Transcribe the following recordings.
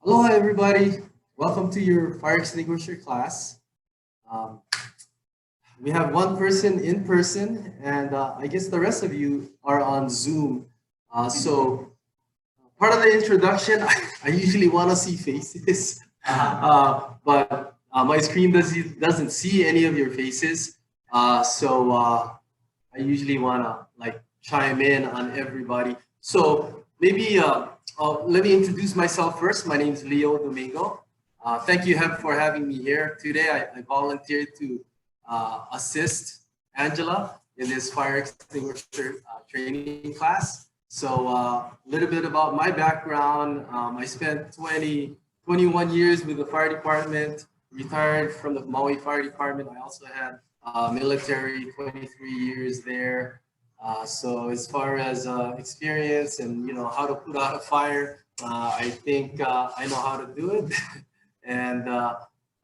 Aloha, everybody. Welcome to your fire extinguisher class. Um, we have one person in person, and I guess the rest of you are on Zoom. So part of the introduction, I usually want to see faces, but my screen doesn't see any of your faces. So I usually want to like chime in on everybody. So maybe let me introduce myself first. My name is Leo Domingo. Thank you for having me here today. I volunteered to assist Angela in this fire extinguisher training class. So a little bit about my background. I spent 21 years with the fire department, retired from the Maui Fire Department. I also had military, 23 years there. So as far as experience and how to put out a fire, I think I know how to do it. And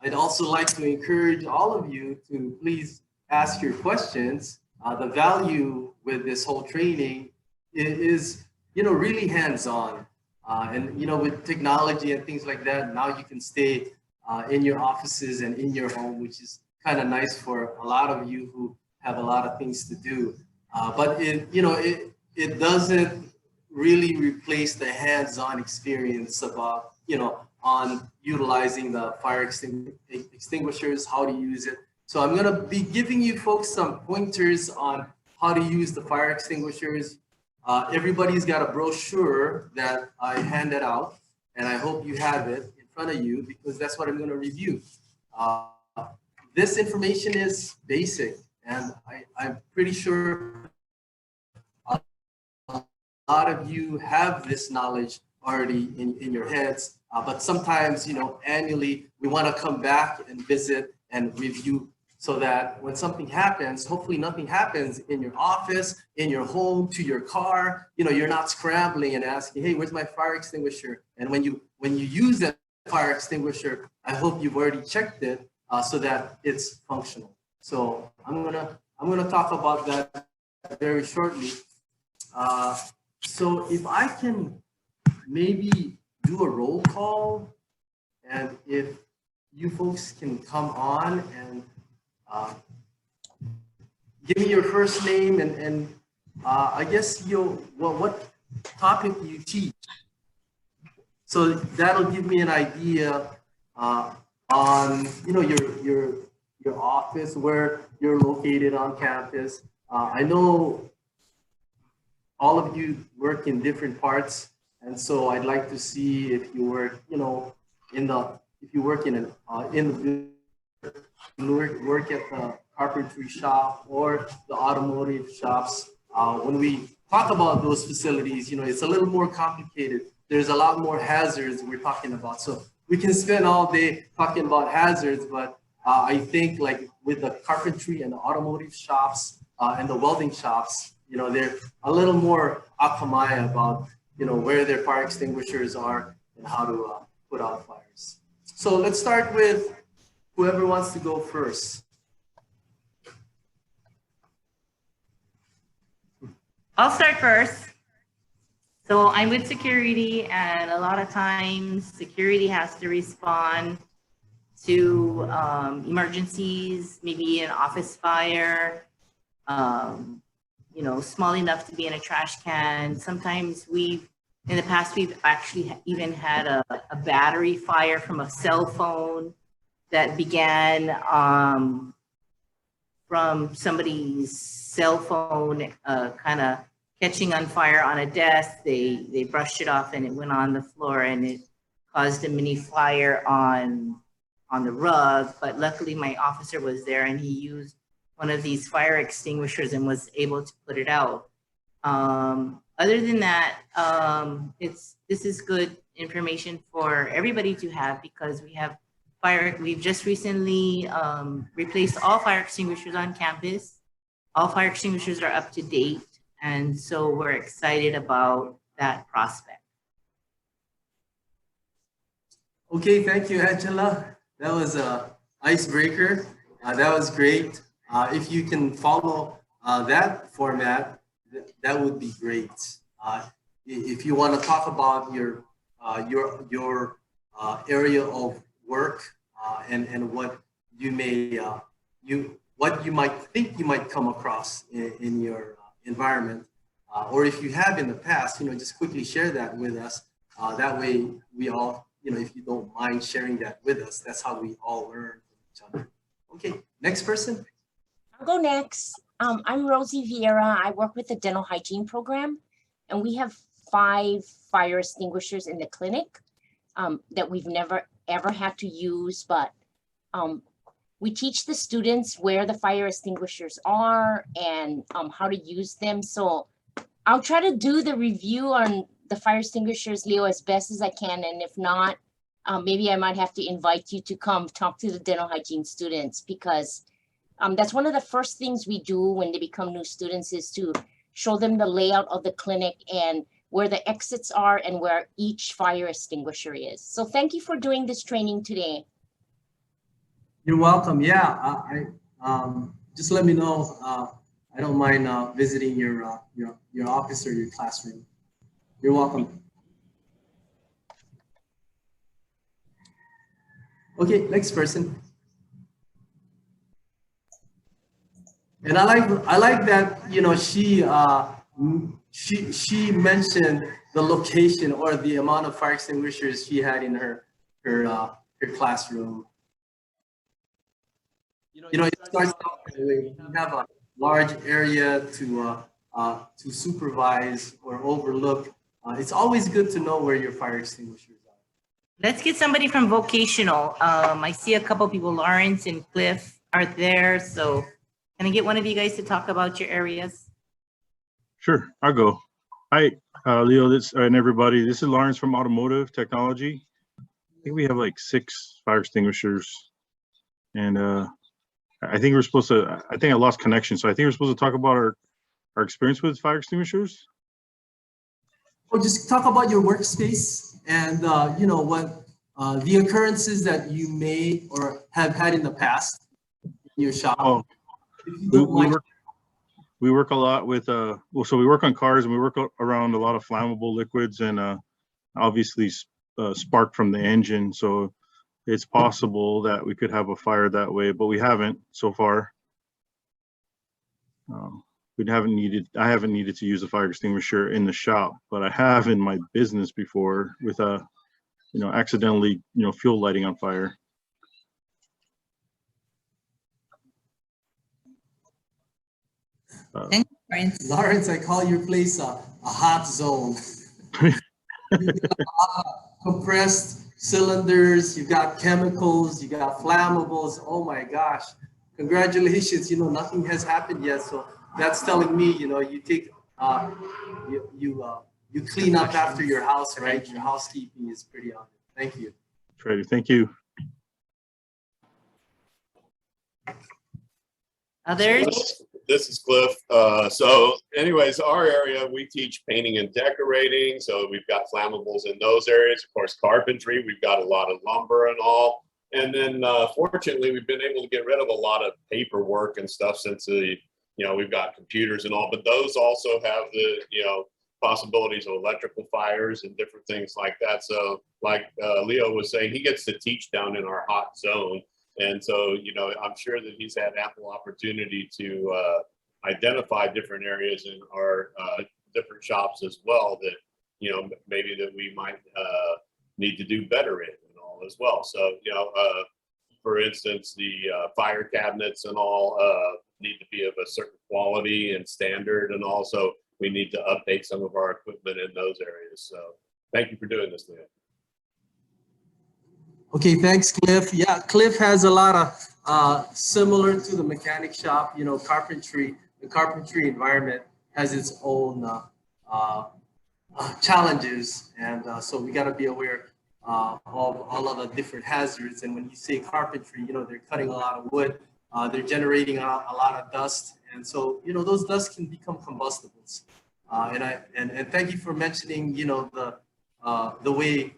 I'd also like to encourage all of you to please ask your questions. The value with this whole training is really hands-on. And with technology and things like that, now you can stay in your offices and in your home, which is kind of nice for a lot of you who have a lot of things to do. But it doesn't really replace the hands-on experience about on utilizing the fire extinguishers, how to use it. So I'm gonna be giving you folks some pointers on how to use the fire extinguishers. Everybody's got a brochure that I handed out, and I hope you have it in front of you because that's what I'm gonna review. This information is basic, and I'm pretty sure a lot of you have this knowledge already in your heads, but sometimes, annually, we want to come back and visit and review so that when something happens, hopefully nothing happens in your office, in your home, to your car, you're not scrambling and asking, hey, where's my fire extinguisher? And when you use that fire extinguisher, I hope you've already checked it so that it's functional. So I'm gonna talk about that very shortly. So if I can maybe do a roll call, and if you folks can come on and give me your first name and I guess what topic you teach. So that'll give me an idea on your office, where you're located on campus. I know all of you work in different parts, and so I'd like to see if you work, if you work work at the carpentry shop or the automotive shops. When we talk about those facilities, it's a little more complicated. There's a lot more hazards we're talking about. So we can spend all day talking about hazards, but I think like with the carpentry and the automotive shops and the welding shops, they're a little more akamai about, where their fire extinguishers are and how to put out fires. So let's start with whoever wants to go first. I'll start first. So I'm with security, and a lot of times security has to respond to emergencies, maybe an office fire, small enough to be in a trash can. Sometimes in the past, we've actually even had a battery fire from a cell phone that began from somebody's cell phone kind of catching on fire on a desk. They brushed it off and it went on the floor, and it caused a mini fire on the rug. But luckily my officer was there, and he used one of these fire extinguishers and was able to put it out. Other than that, this is good information for everybody to have, because we've just recently replaced all fire extinguishers on campus. All fire extinguishers are up to date, and so we're excited about that prospect. Okay, thank you, Angela. That was an icebreaker. That was great. If you can follow that format, that would be great. If you want to talk about your area of work and what you may what you might think you might come across in your environment, or if you have in the past, just quickly share that with us. That way we all, if you don't mind sharing that with us, that's how we all learn from each other. Okay, next person. I'll go next. I'm Rosie Vieira. I work with the dental hygiene program, and we have 5 fire extinguishers in the clinic that we've never ever had to use, but we teach the students where the fire extinguishers are and how to use them. So I'll try to do the review on the fire extinguishers, Leo, as best as I can. And if not, maybe I might have to invite you to come talk to the dental hygiene students, because that's one of the first things we do when they become new students, is to show them the layout of the clinic and where the exits are and where each fire extinguisher is. So thank you for doing this training today. You're welcome. Yeah, just let me know. I don't mind visiting your office or your classroom. You're welcome. Okay, next person. And I like that, she mentioned the location or the amount of fire extinguishers she had in her classroom. It starts off that way. You have a large area to supervise or overlook. It's always good to know where your fire extinguishers are. Let's get somebody from vocational. I see a couple people, Lawrence and Cliff are there. So can I get one of you guys to talk about your areas? Sure, I'll go. Hi, Leo, and everybody. This is Lawrence from Automotive Technology. I think we have like 6 fire extinguishers, and I think we're supposed to. I think I lost connection, so I think we're supposed to talk about our experience with fire extinguishers. Or just talk about your workspace and what the occurrences that you may or have had in the past in your shop. Oh, we work a lot with so we work on cars, and we work around a lot of flammable liquids, and obviously spark from the engine. So it's possible that we could have a fire that way, but we haven't so far. I haven't needed to use a fire extinguisher in the shop, but I have in my business before with accidentally fuel lighting on fire. Thank you, Lawrence, I call your place a hot zone. You've got compressed cylinders, you've got chemicals, you got flammables. Oh my gosh, congratulations. Nothing has happened yet. So that's telling me, you take, you clean up after your house, right? Your housekeeping is pretty on it. Thank you. Ready. Thank you. Others? This is Cliff. So anyways, our area, we teach painting and decorating. So we've got flammables in those areas. Of course, carpentry, we've got a lot of lumber and all. And then fortunately, we've been able to get rid of a lot of paperwork and stuff since we've got computers and all, but those also have the, possibilities of electrical fires and different things like that. So like Leo was saying, he gets to teach down in our hot zone. And so, I'm sure that he's had ample opportunity to identify different areas in our different shops as well that, maybe that we might need to do better in and all as well. So, for instance, the fire cabinets and all need to be of a certain quality and standard, and also we need to update some of our equipment in those areas. So thank you for doing this, Leo. Okay, thanks, Cliff. Yeah, Cliff has a lot of similar to the mechanic shop, carpentry. The carpentry environment has its own challenges, and so we got to be aware of all of the different hazards. And when you say carpentry, they're cutting a lot of wood, they're generating a lot of dust, and so those dusts can become combustibles. And thank you for mentioning the way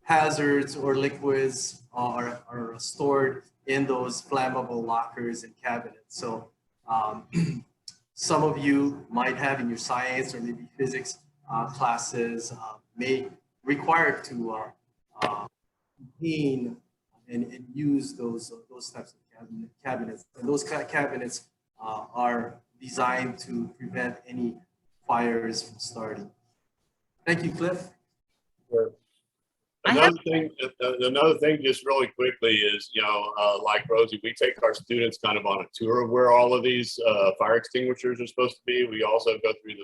hazards or liquids are stored in those flammable lockers and cabinets. So some of you might have in your science or maybe physics classes may require to maintain and use those types of cabinets. And those cabinets are designed to prevent any fires from starting. Thank you, Cliff. Sure. Another thing, just really quickly is, like Rosie, we take our students kind of on a tour of where all of these fire extinguishers are supposed to be. We also go through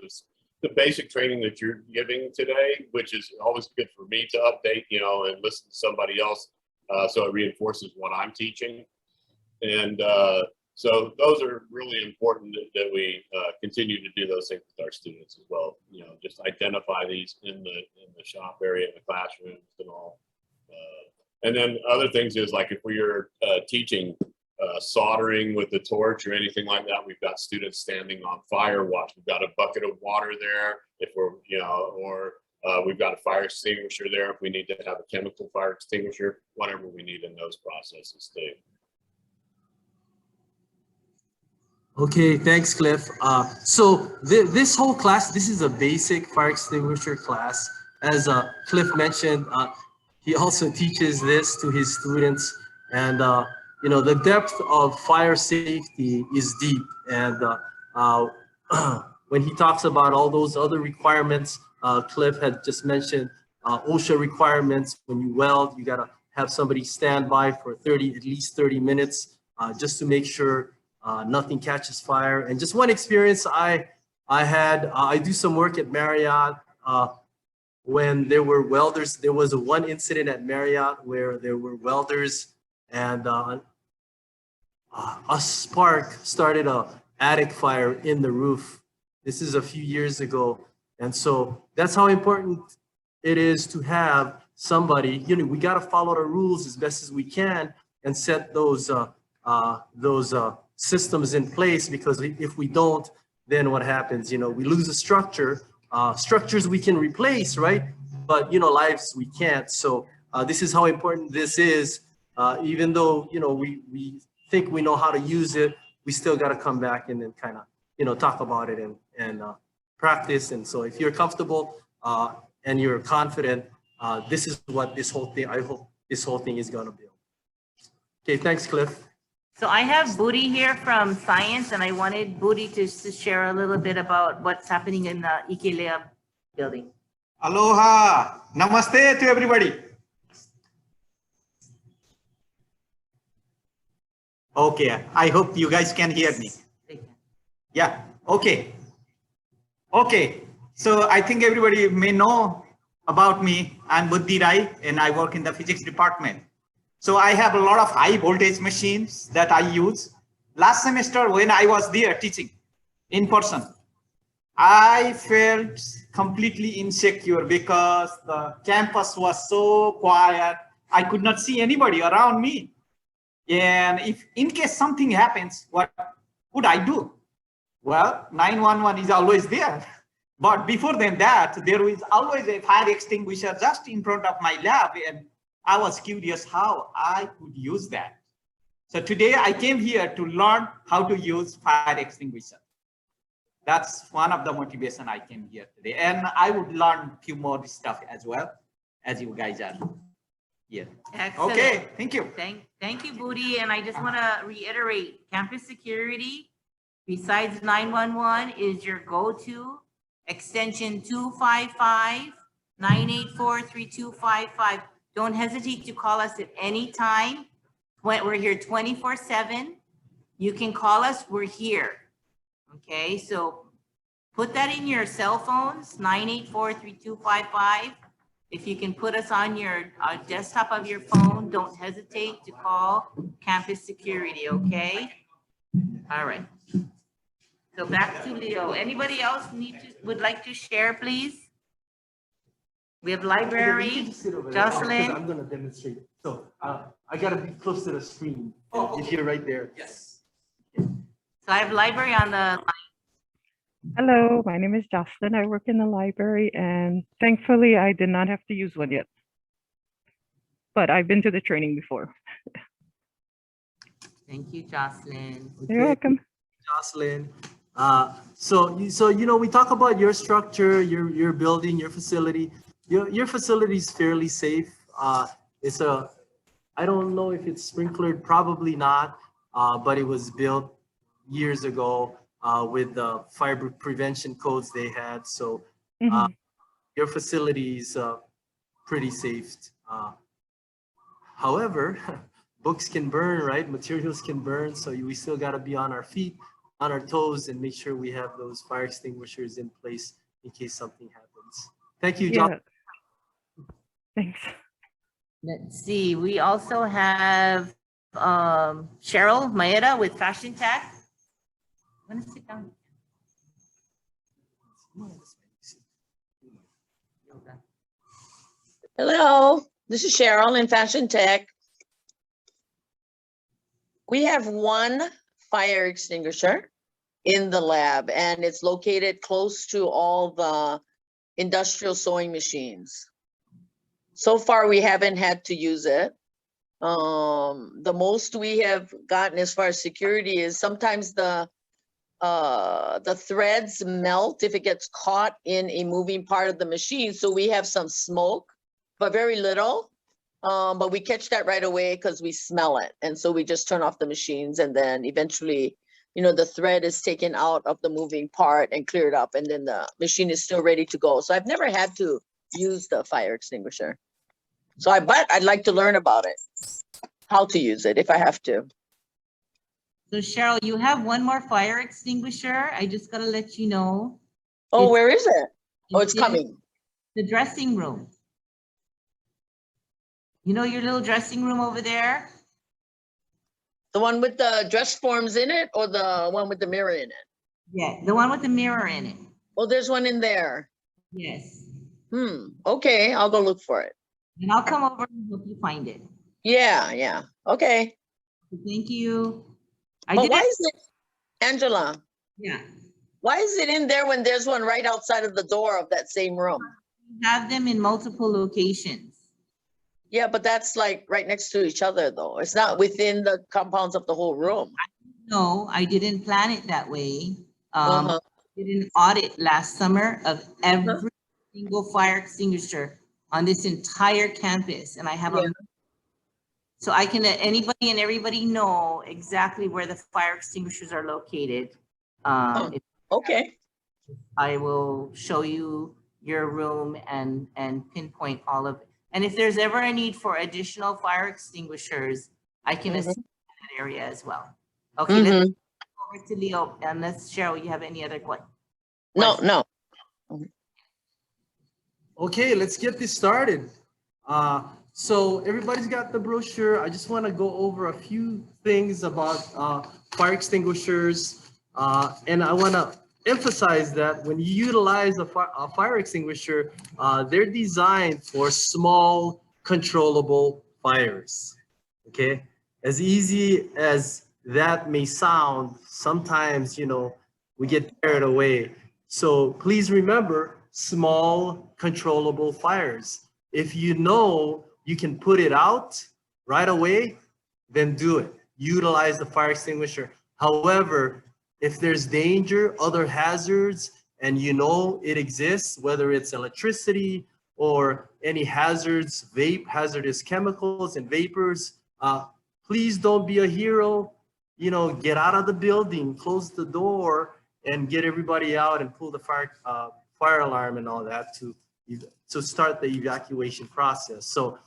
the basic training that you're giving today, which is always good for me to update, and listen to somebody else. So it reinforces what I'm teaching. And so those are really important that we continue to do those things with our students as well. Just identify these in the shop area, in the classrooms and all. And then other things is like if we are teaching soldering with the torch or anything like that, we've got students standing on fire watch. We've got a bucket of water there if we're, or we've got a fire extinguisher there if we need to have a chemical fire extinguisher, whatever we need in those processes too. Okay, thanks, Cliff. So this whole class, this is a basic fire extinguisher class. As Cliff mentioned, he also teaches this to his students. And, the depth of fire safety is deep. And when he talks about all those other requirements, Cliff had just mentioned OSHA requirements. When you weld, you got to have somebody stand by for at least 30 minutes just to make sure nothing catches fire. And just one experience I had, I do some work at Marriott when there were welders. There was one incident at Marriott where there were welders and a spark started a attic fire in the roof. This is a few years ago. And so that's how important it is to have somebody, we got to follow the rules as best as we can and set those systems in place, because if we don't, then what happens? We lose a structure. Structures we can replace, right? But lives we can't. So this is how important this is. Even though we think we know how to use it, we still got to come back and then kind of talk about it and practice. And so if you're comfortable and you're confident, this is what this whole thing, I hope this whole thing is going to build. Okay, thanks, Cliff. So I have Booty here from science, and I wanted Booty to share a little bit about what's happening in the Ikelea building. Aloha, namaste to everybody. Okay, I hope you guys can hear me. Yeah, okay. Okay, so I think everybody may know about me. I'm Buddhi Rai and I work in the physics department. So I have a lot of high voltage machines that I use. Last semester when I was there teaching in person, I felt completely insecure because the campus was so quiet. I could not see anybody around me. And if in case something happens, what would I do? Well, 911 is always there. But before than that, there is always a fire extinguisher just in front of my lab. And I was curious how I could use that. So today I came here to learn how to use fire extinguisher. That's one of the motivation I came here today. And I would learn a few more stuff as well as you guys are here. Excellent. Okay, thank you. Thank you, Booty. And I just want to reiterate, campus security, besides 911, is your go-to. Extension 255, 984-3255. Don't hesitate to call us at any time. We're here 24/7. You can call us, we're here. Okay, so put that in your cell phones, 984-3255. If you can put us on your desktop of your phone, don't hesitate to call campus security, okay? All right. So back to Leo. Anybody else would like to share, please? We have library, Jocelyn. I'm going to demonstrate. So I got to be close to the screen. If you're right there. Yes. So I have library on the line. Hello, my name is Jocelyn. I work in the library, and thankfully I did not have to use one yet. But I've been to the training before. Thank you, Jocelyn. You're welcome. Jocelyn. So we talk about your structure, your building, your facility. Your facility is fairly safe. It's a I don't know if it's sprinklered, probably not, but it was built years ago with the fire prevention codes they had. So Mhm. your facility is pretty safe. However, books can burn, right? Materials can burn. So we still got to be on our feet, on our toes, and make sure we have those fire extinguishers in place in case something happens. Thank you, John. Yeah. Thanks. Let's see, we also have Cheryl Maeda with Fashion Tech. I'm gonna sit down. Hello, this is Cheryl in Fashion Tech. We have one fire extinguisher in the lab, and it's located close to all the industrial sewing machines. So far, we haven't had to use it. The most we have gotten as far as security is sometimes the threads melt if it gets caught in a moving part of the machine. So we have some smoke, but very little. But we catch that right away because we smell it. And so we just turn off the machines, and then eventually, you know, the thread is taken out of the moving part and cleared up, and then the machine is still ready to go. So I've never had to use the fire extinguisher. So but I'd like to learn about it, how to use it if I have to. So Cheryl, you have one more fire extinguisher. I just gotta let you know. Oh, where is it? Oh, it's in coming. The dressing room. You know your little dressing room over there? The one with the dress forms in it, or the one with the mirror in it? Yeah, the one with the mirror in it. Oh, there's one in there. Yes. Okay, I'll go look for it. And I'll come over and help you find it. Yeah, okay. Thank you. But why is it, Angela, Yeah. why is it in there when there's one right outside of the door of that same room? We have them in multiple locations. Yeah, but that's like right next to each other though. It's not within the compounds of the whole room. No, I didn't plan it that way. Uh-huh. Did an audit last summer of every single fire extinguisher on this entire campus, and I have a. So I can let anybody and everybody know exactly where the fire extinguishers are located. Okay. I will show you your room and pinpoint all of it. And if there's ever a need for additional fire extinguishers, I can assist in that area as well. Okay, let's go over to Leo, unless Cheryl, you have any other questions? No. Okay, let's get this started. So everybody's got the brochure. I just want to go over a few things about fire extinguishers. And I want to emphasize that when you utilize a fire extinguisher, they're designed for small, controllable fires. Okay, as easy as that may sound, sometimes, you know, we get carried away. So please remember, small, controllable fires. If you know you can put it out right away, then do it. Utilize the fire extinguisher. However, if there's danger, other hazards, and you know it exists, whether it's electricity or any hazards, hazardous chemicals and vapors, please don't be a hero. You know, get out of the building, close the door, and get everybody out and pull the fire alarm and all that to start the evacuation process. So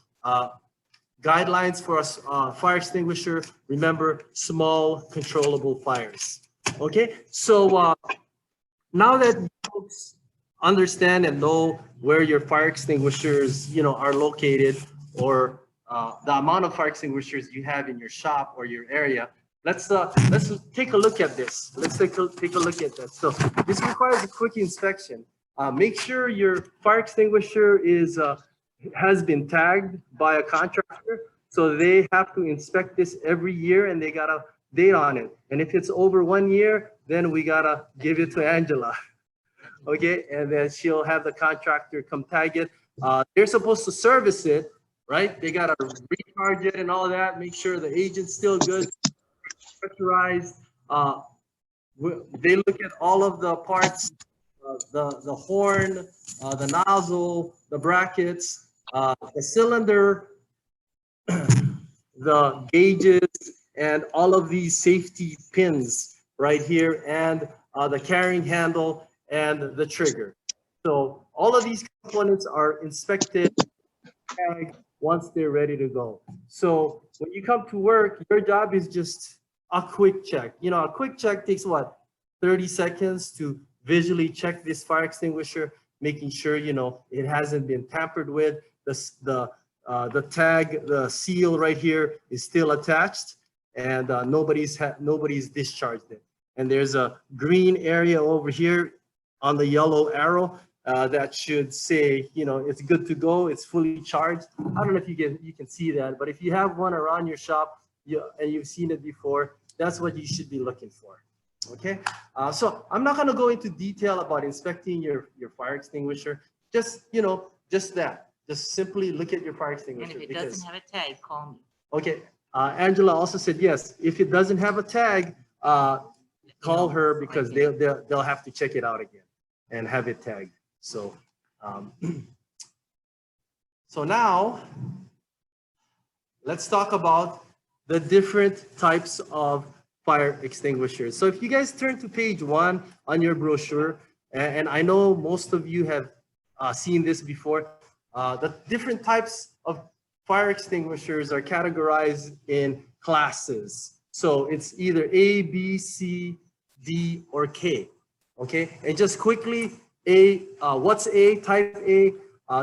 guidelines for a fire extinguisher, remember, small, controllable fires. Okay, so now that folks understand and know where your fire extinguishers, you know, are located, or the amount of fire extinguishers you have in your shop or your area, let's take a look at this. Let's take a look at that. So this requires a quick inspection. Make sure your fire extinguisher has been tagged by a contractor. So they have to inspect this every year, and they got a date on it. And if it's over 1 year, then we gotta give it to Angela. Okay, and then she'll have the contractor come tag it. They're supposed to service it, right? They gotta recharge it and all that, make sure the agent's still good, pressurized. They look at all of the parts, the horn, the nozzle, the brackets, the cylinder, the gauges and all of these safety pins right here, and the carrying handle and the trigger. So all of these components are inspected once they're ready to go. So when you come to work, your job is just a quick check. You know, a quick check takes what, 30 seconds to visually check this fire extinguisher, making sure, you know, it hasn't been tampered with. The tag, the seal right here is still attached, and nobody's discharged it. And there's a green area over here on the yellow arrow that should say, you know, it's good to go, it's fully charged. I don't know if you can see that, but if you have one around your shop and you've seen it before, that's what you should be looking for. Okay, so I'm not going to go into detail about inspecting your fire extinguisher. Just, you know, just simply look at your fire extinguisher. And if it doesn't have a tag, call me. Okay, Angela also said yes. If it doesn't have a tag, call her, because they'll have to check it out again and have it tagged. So, so now let's talk about the different types of fire extinguishers. So if you guys turn to page 1 on your brochure, and I know most of you have seen this before, the different types of fire extinguishers are categorized in classes. So it's either A, B, C, D, or K. Okay, and just quickly, what's A? Type A.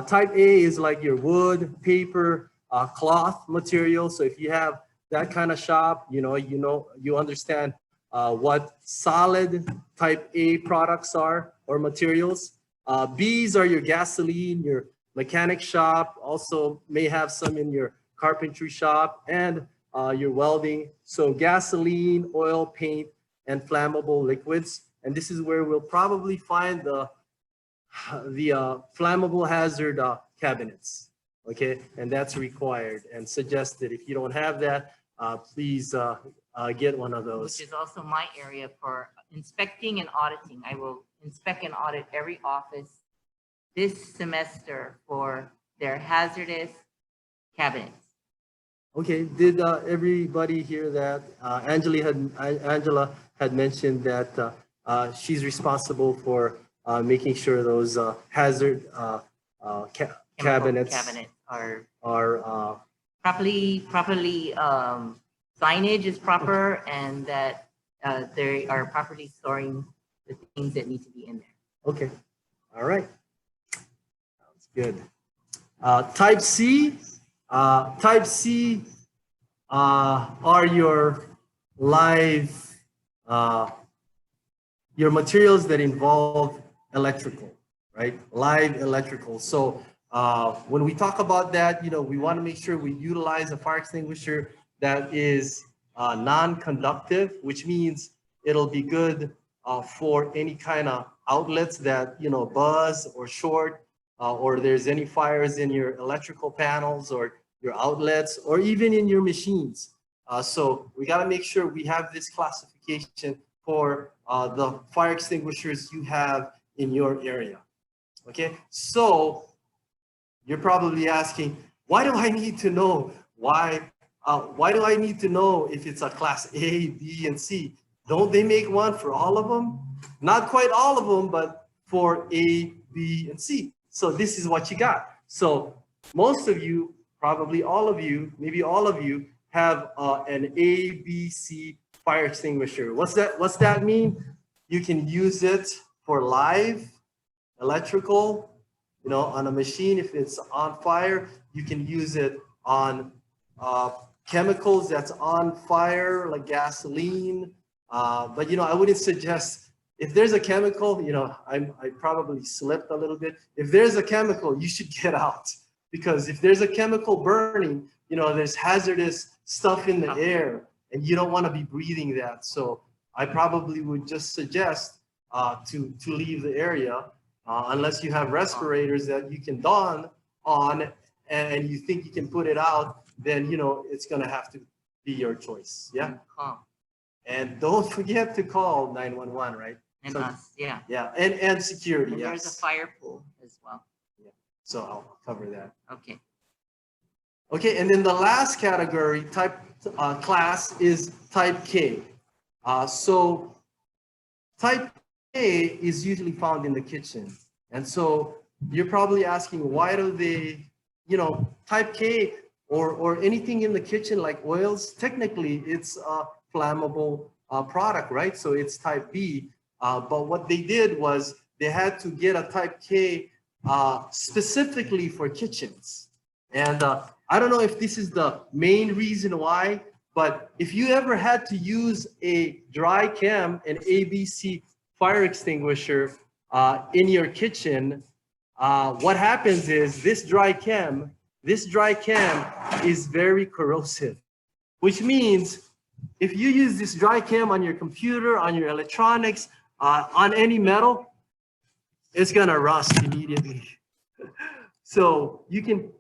Type A is like your wood, paper, cloth material. So if you have that kind of shop, you understand what solid type A products are or materials. B's are your gasoline, your mechanic shop, also may have some in your carpentry shop, and your welding. So gasoline, oil, paint, and flammable liquids. And this is where we'll probably find the flammable hazard cabinets. Okay, and that's required and suggested. If you don't have that, please get one of those. Which is also my area for inspecting and auditing. I will inspect and audit every office this semester for their hazardous cabinets. Okay, did everybody hear that? Angela had mentioned that she's responsible for making sure those hazard cabinets are properly signage is proper, and that they are properly storing the things that need to be in there. Okay, all right, sounds good. Type C are your live your materials that involve electrical, right? Live electrical. So when we talk about that, we want to make sure we utilize a fire extinguisher that is non-conductive, which means it'll be good for any kind of outlets that, buzz or short, or there's any fires in your electrical panels or your outlets, or even in your machines. So we got to make sure we have this classification for the fire extinguishers you have in your area. Okay, so you're probably asking, why do I need to know? Why do I need to know if it's a class A, B, and C? Don't they make one for all of them? Not quite all of them, but for A, B, and C. So this is what you got. So most of you, probably all of you, maybe all of you, have an A, B, C fire extinguisher. What's that mean? You can use it for live electrical, on a machine. If it's on fire, you can use it on chemicals that's on fire, like gasoline. But I wouldn't suggest, if there's a chemical, I probably slipped a little bit. If there's a chemical, you should get out, because if there's a chemical burning, there's hazardous stuff in the air, and you don't want to be breathing that. So I probably would just suggest to leave the area, unless you have respirators that you can don on and you think you can put it out, then it's going to have to be your choice. Yeah. And don't forget to call 911, right? And us, yeah. Yeah, and security. And yes. there's a fire pool as well. Yeah. So I'll cover that. Okay. Okay, and then the last category, class is type K. So type K is usually found in the kitchen. And so you're probably asking, why do they, type K or anything in the kitchen like oils, technically it's a flammable product, right? So it's type B. But what they did was they had to get a type K specifically for kitchens. And I don't know if this is the main reason why, but if you ever had to use a dry chem, an ABC fire extinguisher in your kitchen, what happens is this dry chem is very corrosive, which means if you use this dry chem on your computer, on your electronics, on any metal, it's gonna rust immediately. So you can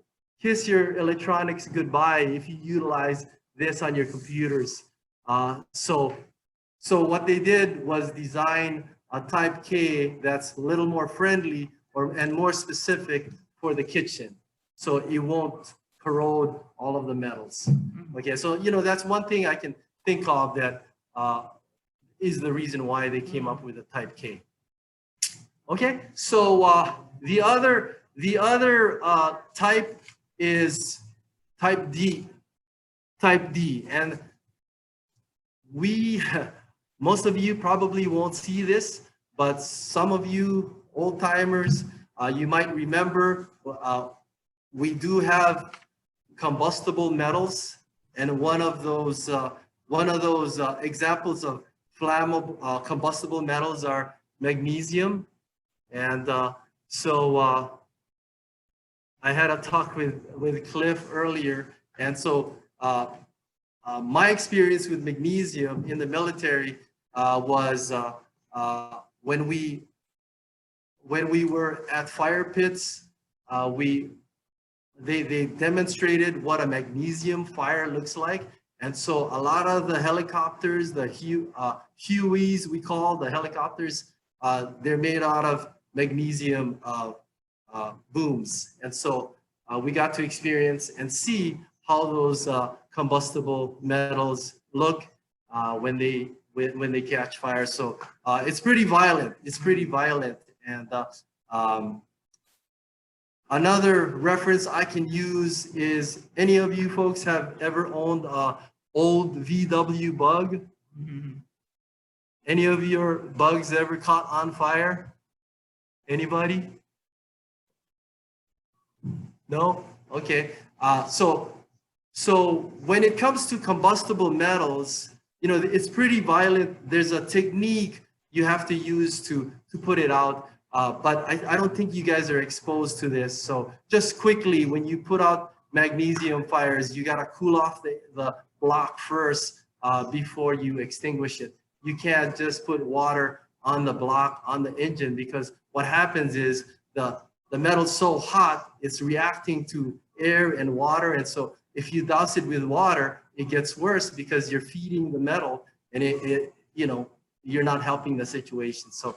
kiss your electronics goodbye if you utilize this on your computers. So what they did was design a type K that's a little more friendly and more specific for the kitchen, so it won't corrode all of the metals. Okay, so that's one thing I can think of that is the reason why they came up with a type K. Okay, so the other type is type D. Type D, and most of you probably won't see this, but some of you old timers, you might remember we do have combustible metals, and one of those examples of flammable combustible metals are magnesium. And so I had a talk with Cliff earlier, and so my experience with magnesium in the military was when we were at fire pits, they demonstrated what a magnesium fire looks like. And so a lot of the helicopters, the Hueys we call the helicopters, they're made out of magnesium booms. And so we got to experience and see how those combustible metals look when they catch fire. So it's pretty violent. It's pretty violent. And another reference I can use is, any of you folks have ever owned a old VW bug? Mm-hmm. Any of your bugs ever caught on fire? Anybody? No? Okay. So when it comes to combustible metals, it's pretty violent. There's a technique you have to use to put it out. But I don't think you guys are exposed to this. So just quickly, when you put out magnesium fires, you got to cool off the block first before you extinguish it. You can't just put water on the block, on the engine, because what happens is the metal's so hot, it's reacting to air and water. And so if you douse it with water, it gets worse because you're feeding the metal, and you're not helping the situation. So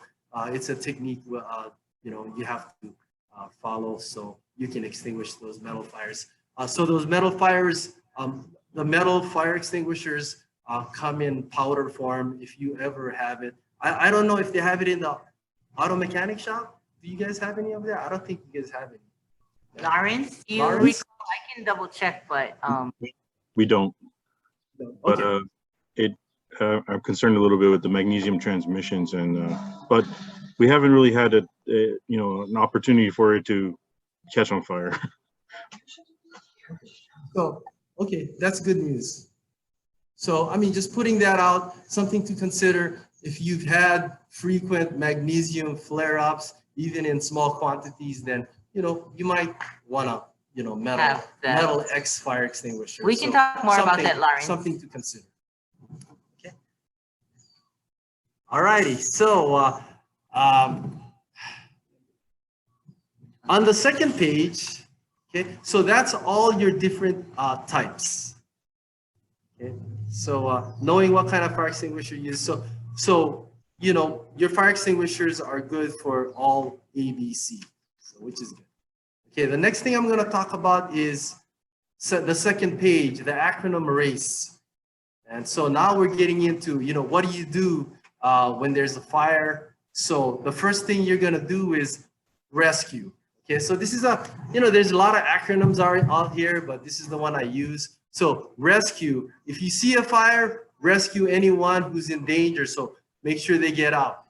it's a technique you have to follow so you can extinguish those metal fires. So those metal fires, the metal fire extinguishers come in powder form if you ever have it. I don't know if they have it in the auto mechanic shop. Do you guys have any of that? I don't think you guys have any. Lawrence, you Lawrence? recall? I can double check, but We don't. No. But Okay. I'm concerned a little bit with the magnesium transmissions, and but we haven't really had an opportunity for it to catch on fire. So, okay, that's good news. So, I mean, just putting that out, something to consider if you've had frequent magnesium flare-ups, even in small quantities, then, you might want to, metal X fire extinguisher. we can talk more about that, Lawrence. Something to consider. Okay. All righty. So, on the second page, okay, so that's all your different types. Okay, so knowing what kind of fire extinguisher you use. So your fire extinguishers are good for all ABC, so which is good. Okay, the next thing I'm going to talk about is So the second page, the acronym RACE. And so now we're getting into, what do you do when there's a fire? So the first thing you're gonna do is rescue. Okay, so this is there's a lot of acronyms out here, but this is the one I use. So rescue, if you see a fire, rescue anyone who's in danger. So make sure they get out.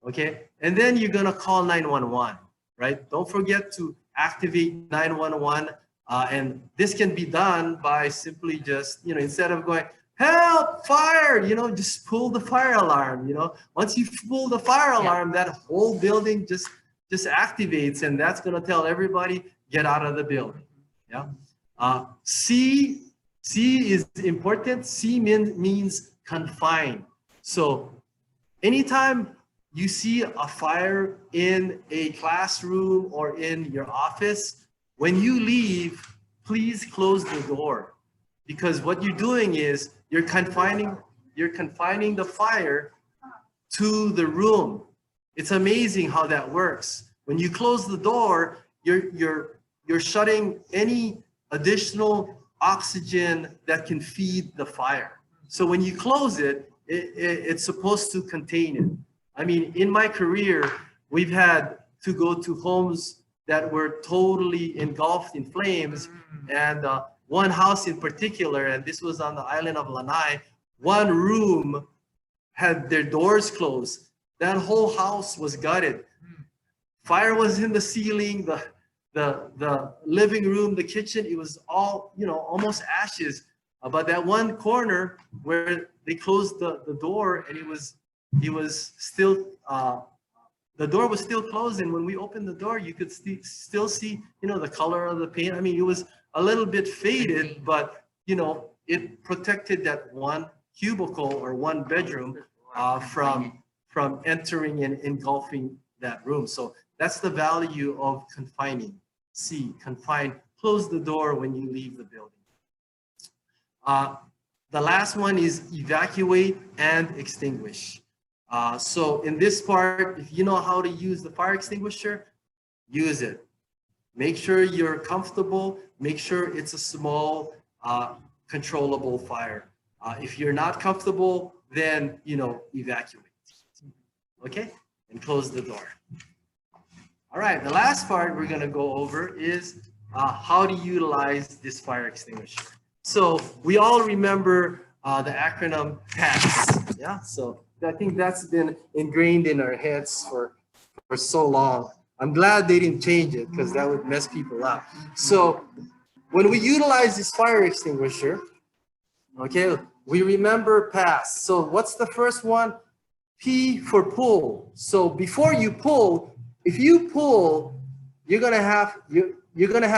Okay, and then you're gonna call 911, right? Don't forget to activate 911. And this can be done by simply just, instead of going, help, fire, just pull the fire alarm. Once you pull the fire alarm, that whole building just activates, and that's going to tell everybody, get out of the building. Yeah. C is important. C means confine. So anytime you see a fire in a classroom or in your office, when you leave, please close the door, because what you're doing is you're confining the fire to the room. It's amazing how that works. When you close the door, you're shutting any additional oxygen that can feed the fire. So when you close it, it's supposed to contain it. I mean, in my career, we've had to go to homes that were totally engulfed in flames, and one house in particular, and this was on the island of Lanai, one room had their doors closed. That whole house was gutted. Fire was in the ceiling, the living room, the kitchen, it was all, almost ashes. But that one corner where they closed the door, and it was still, the door was still closed, and when we opened the door, you could still see, the color of the paint. I mean, it was a little bit faded, but, it protected that one cubicle or one bedroom from entering and engulfing that room. So that's the value of confining. C, confine, close the door when you leave the building. The last one is evacuate and extinguish. So in this part, if you know how to use the fire extinguisher, use it. Make sure you're comfortable. Make sure it's a small, controllable fire. If you're not comfortable, then, evacuate. Okay? And close the door. All right, the last part we're gonna go over is how to utilize this fire extinguisher. So we all remember the acronym PASS, yeah? So I think that's been ingrained in our heads for so long. I'm glad they didn't change it, because that would mess people up. So when we utilize this fire extinguisher, okay, we remember PASS. So what's the first one? P for pull. So before you pull, if you pull, you're gonna have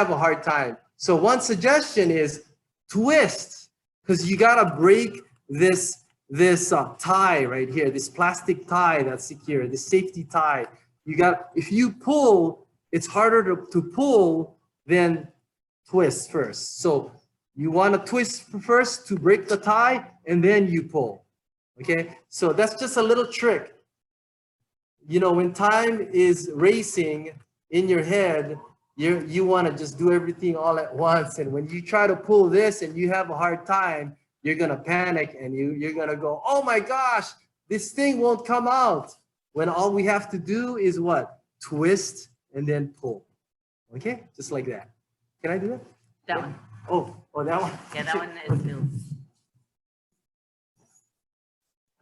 a hard time. So one suggestion is twist, because you gotta break this tie right here, this plastic tie that's secure, this safety tie. If you pull, it's harder to pull than twist first. So you want to twist first to break the tie, and then you pull. Okay, so that's just a little trick. When time is racing in your head, you want to just do everything all at once, and when you try to pull this and you have a hard time, you're gonna panic, and you're gonna go, oh my gosh, this thing won't come out. When all we have to do is what? Twist and then pull. Okay, just like that. Can I do that? That one. Oh, that one. Yeah, that one is new.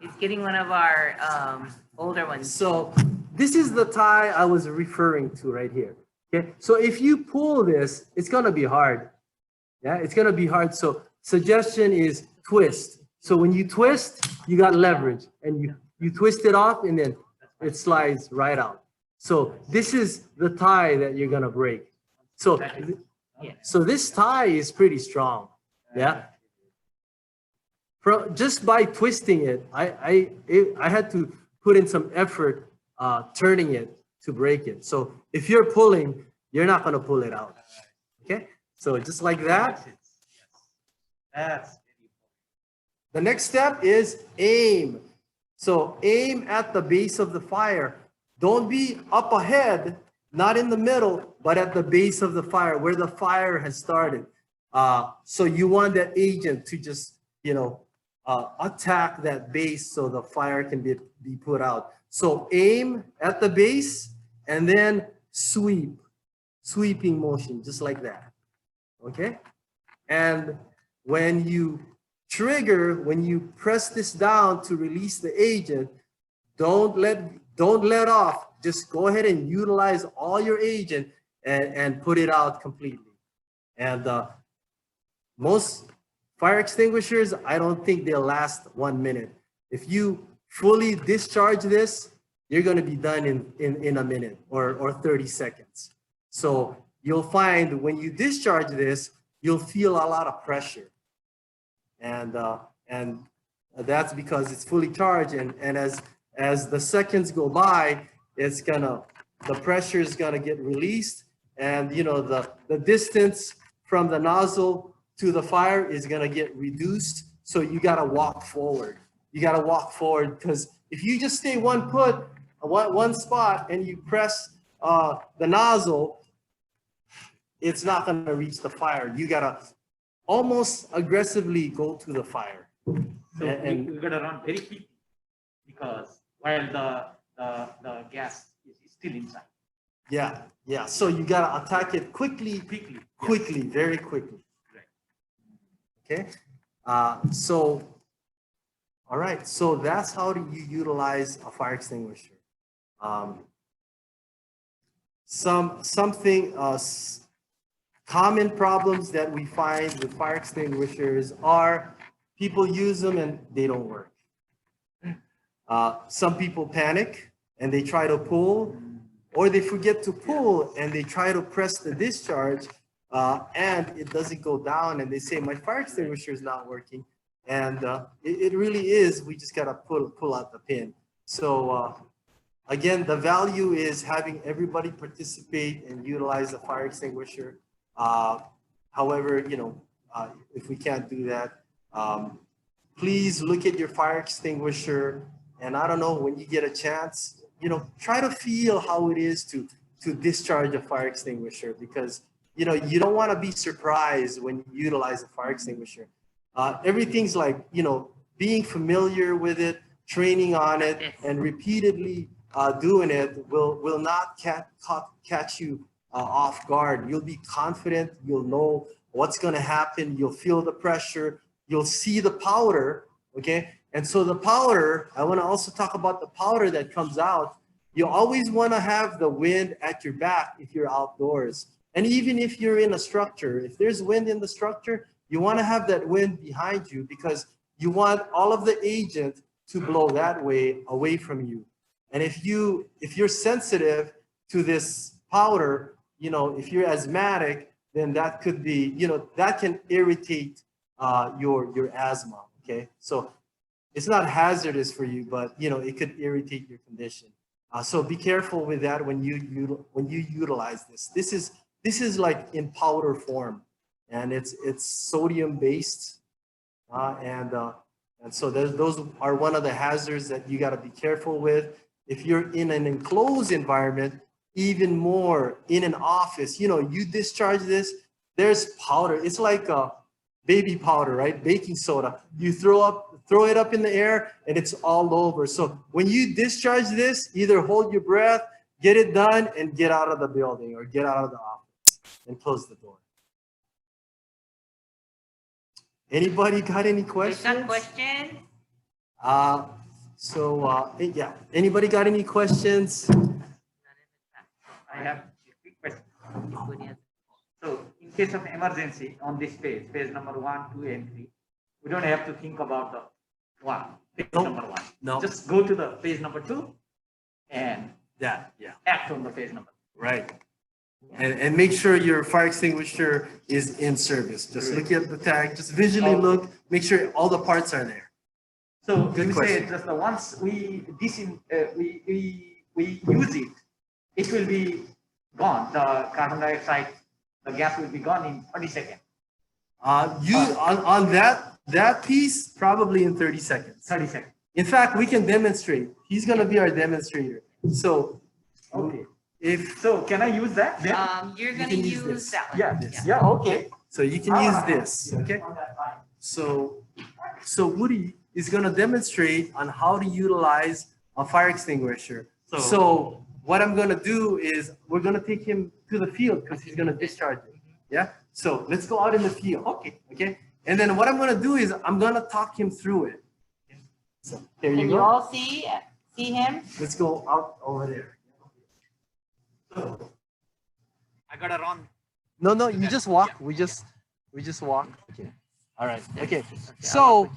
It's getting one of our older ones. So this is the tie I was referring to right here. Okay, so if you pull this, it's gonna be hard. Yeah, it's gonna be hard. So suggestion is twist. So when you twist, you got leverage, and you twist it off, and then it slides right out. So this is the tie that you're gonna break. So this tie is pretty strong. Yeah. Just by twisting it, I had to put in some effort turning it to break it. So if you're pulling, you're not gonna pull it out. Okay. So just like that. The next step is aim. So aim at the base of the fire. Don't be up ahead, not in the middle, but at the base of the fire, where the fire has started. So you want that agent to just, attack that base so the fire can be put out. So aim at the base and then sweeping motion, just like that. Okay? And when you trigger, when you press this down to release the agent, don't let off. Just go ahead and utilize all your agent and put it out completely. And most fire extinguishers, I don't think they'll last 1 minute. If you fully discharge this, you're going to be done in a minute or 30 seconds. So you'll find when you discharge this, you'll feel a lot of pressure. And that's because it's fully charged. And as the seconds go by, the pressure is gonna get released, and the distance from the nozzle to the fire is gonna get reduced. So you gotta walk forward. You gotta walk forward, because if you just stay one spot and you press the nozzle, it's not gonna reach the fire. You gotta almost aggressively go to the fire. So we gotta run very quickly, because while the gas is still inside. Yeah. So you gotta attack it quickly, very quickly. Right. Okay. All right. So that's how do you utilize a fire extinguisher. Common problems that we find with fire extinguishers are people use them and they don't work. Some people panic and they try to pull, or they forget to pull and they try to press the discharge and it doesn't go down, and they say, my fire extinguisher is not working. And it really is, we just gotta pull out the pin. So again, the value is having everybody participate and utilize the fire extinguisher. However, if we can't do that, please look at your fire extinguisher, and I don't know, when you get a chance, try to feel how it is to discharge a fire extinguisher, because you don't want to be surprised when you utilize a fire extinguisher. Everything's like, being familiar with it, training on it, and repeatedly doing it will not catch you off guard. You'll be confident, you'll know what's going to happen, you'll feel the pressure, you'll see the powder, okay? And so the powder, I want to also talk about the powder that comes out. You always want to have the wind at your back if you're outdoors. And even if you're in a structure, if there's wind in the structure, you want to have that wind behind you, because you want all of the agent to blow that way away from you. And if you're sensitive to this powder, if you're asthmatic, then that could be, that can irritate your asthma, okay? So it's not hazardous for you, but it could irritate your condition. So be careful with that when you utilize this. This is like in powder form, and it's sodium based, and so those are one of the hazards that you got to be careful with. If you're in an enclosed environment, even more in an office, you discharge this, there's powder. It's like baby powder, right? Baking soda. You throw it up in the air and it's all over. So when you discharge this, either hold your breath, get it done, and get out of the building or get out of the office and close the door. Anybody got any questions? There's some questions? Yeah. Anybody got any questions? I have a quick question. So in case of emergency on this page number 1, 2, and 3, we don't have to think about the page number 1. No. Just go to the page number 2 and act on the page number 2. Right. And make sure your fire extinguisher is in service. Just look at the tag, just visually look, make sure all the parts are there. So Good you question. say just the once we use it, it will be gone. The carbon dioxide, the gas will be gone in 30 seconds. On that piece, probably in 30 seconds. 30 seconds. In fact, we can demonstrate. He's going to be our demonstrator. So, Okay. if So can I use that? Then? You're You gonna can use use this. that one. Yeah. Yes. Yeah. Okay. So you can use this, okay? So Woody is gonna demonstrate on how to utilize a fire extinguisher. So what I'm gonna do is we're gonna take him to the field because he's gonna discharge it. Yeah. So let's go out in the field. Okay. Okay. And then what I'm gonna do is I'm gonna talk him through it. So here you Can go. you all see him? Let's go out over there. I got a wrong. No, you just walk. We just walk. Okay. All right. Okay. So,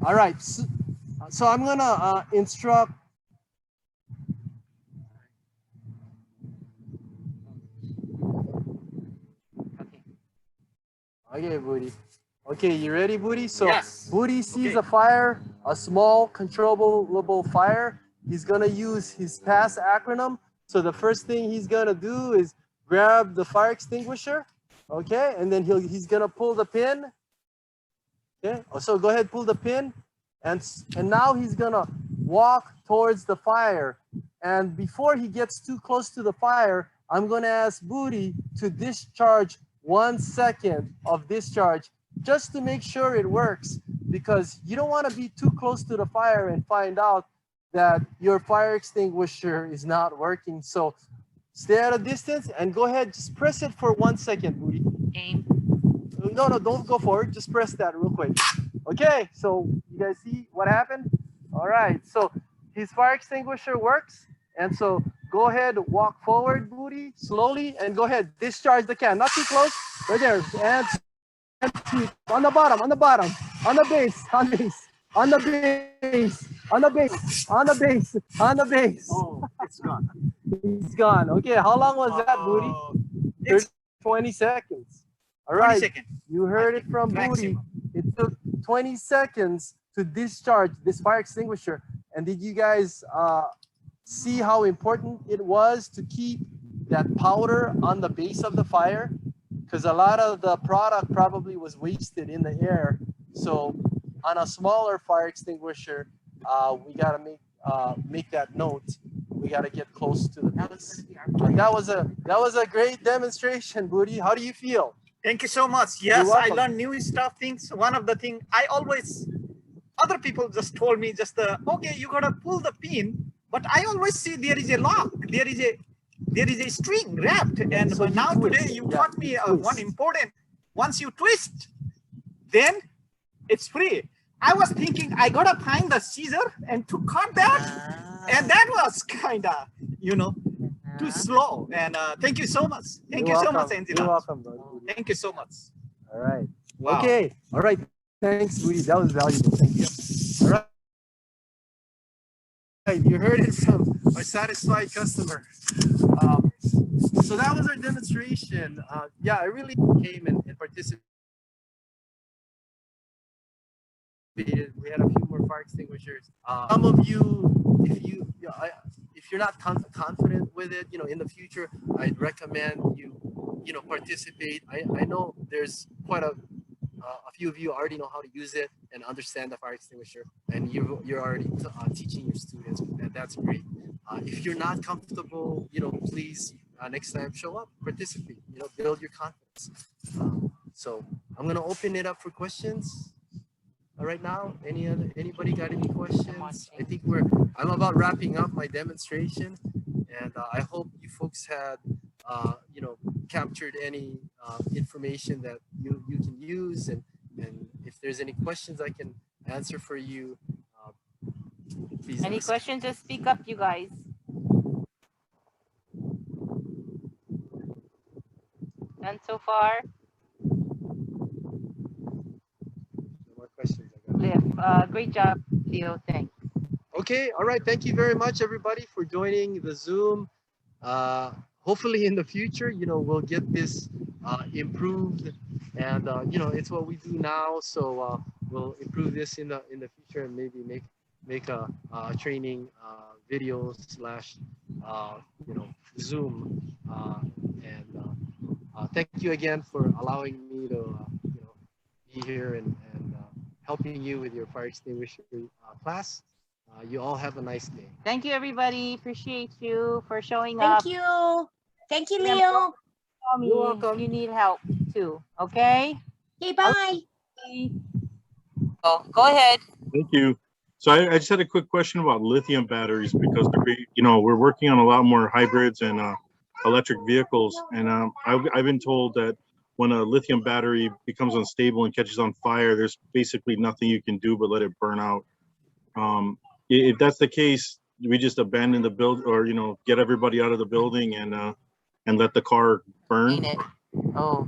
all right. So I'm gonna instruct. Okay, Booty. Okay, you ready, Booty? So Yes. Booty sees Okay. a fire, a small controllable fire. He's gonna use his PASS acronym. So the first thing he's gonna do is grab the fire extinguisher, okay, and then he's gonna pull the pin. Okay, so go ahead, pull the pin, and now he's gonna walk towards the fire. And before he gets too close to the fire, I'm gonna ask Booty to discharge 1 second of discharge just to make sure it works, because you don't want to be too close to the fire and find out that your fire extinguisher is not working. So stay at a distance and go ahead, just press it for 1 second, Booty. Aim. No, don't go for it. Just press that real quick. Okay, so you guys see what happened? All right, so his fire extinguisher works. And so go ahead, walk forward, Booty, slowly, and go ahead, discharge the can. Not too close, right there. And on the bottom, on the base, on the base, on the base, on the base, on the base, on the base. Oh, it's gone. It's gone. Okay, how long was that, Booty? It's 20 seconds. All 20 right, seconds. you heard it from Booty. Maximum. It took 20 seconds to discharge this fire extinguisher. And did you guys see how important it was to keep that powder on the base of the fire? Because a lot of the product probably was wasted in the air. So on a smaller fire extinguisher, we gotta make that note. We gotta get close to the base. And that was a great demonstration, Booty. How do you feel? Thank you so much. Yes, I welcome. learned new stuff, things. One of the things other people just told me okay, you gotta pull the pin, but I always see there is a lock, there is a string wrapped. And So now twist. today you Yeah, taught me twist. one important, once you twist, then it's free. I was thinking I gotta find the scissor and to cut that. And that was kinda, too slow. And thank you so much. Thank you so much, Angela. You're welcome, bud. Thank you so much. All right. Wow. Okay. All right. Thanks, Booty. That was valuable. Thank you. All right. You heard it from our satisfied customer. So that was our demonstration. Yeah, I really came and participated. We had a few more fire extinguishers. Some of you, if you're not confident with it, in the future, I'd recommend you, participate. I know there's quite a few of you already know how to use it and understand the fire extinguisher, and you're already teaching your students, and that's great. If you're not comfortable, please next time show up, participate, build your confidence. So I'm gonna open it up for questions. Right now, anybody got any questions? I think I'm about wrapping up my demonstration, and I hope you folks had captured any information that you can use, and if there's any questions I can answer for you, please Any ask. questions? Just speak up, you guys. None so far. No more questions. I got. Great job, Leo. Thanks. Okay, all right. Thank you very much, everybody, for joining the Zoom. Hopefully, in the future, we'll get this improved, and it's what we do now. So we'll improve this in the future, and maybe make a training video / Zoom. Thank you again for allowing me to be here and helping you with your fire extinguisher class. You all have a nice day. Thank you, everybody. Appreciate you for showing up. Thank you. Thank you, Yeah, Leo. Call me You're welcome. if you need help. too, okay? Okay, bye. Oh, go ahead. Thank you. So I just had a quick question about lithium batteries because we're working on a lot more hybrids and electric vehicles, and I've been told that when a lithium battery becomes unstable and catches on fire, there's basically nothing you can do but let it burn out. If that's the case, we just abandon the build, or get everybody out of the building and let the car burn. Ain't it? Oh.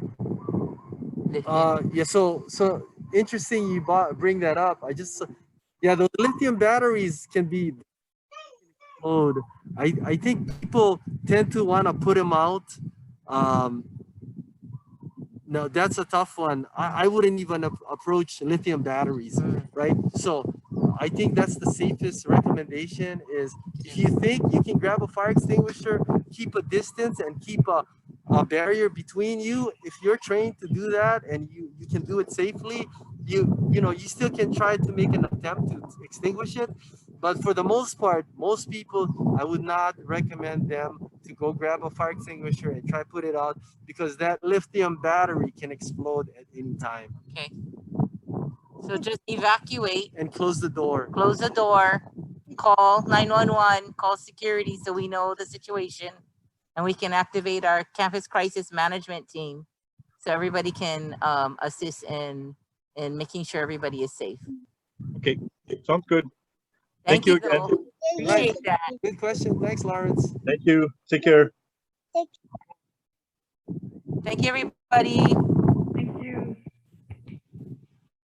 Yeah, so interesting you bring that up. The lithium batteries can be explode. I think people tend to want to put them out. No, that's a tough one. I wouldn't even approach lithium batteries, right? So I think that's the safest recommendation is if you think you can grab a fire extinguisher, keep a distance and keep a barrier between you. If you're trained to do that and you can do it safely, you still can try to make an attempt to extinguish it. But for the most part, most people, I would not recommend them to go grab a fire extinguisher and try put it out because that lithium battery can explode at any time. Okay. So just evacuate, And close the door. close the door, call 911, call security so we know the situation, and we can activate our campus crisis management team so everybody can assist in making sure everybody is safe. Okay, sounds good. Thank you, again. Bill. Appreciate that. Good question. Thanks, Lawrence. Thank you. Take care. Thank you, everybody.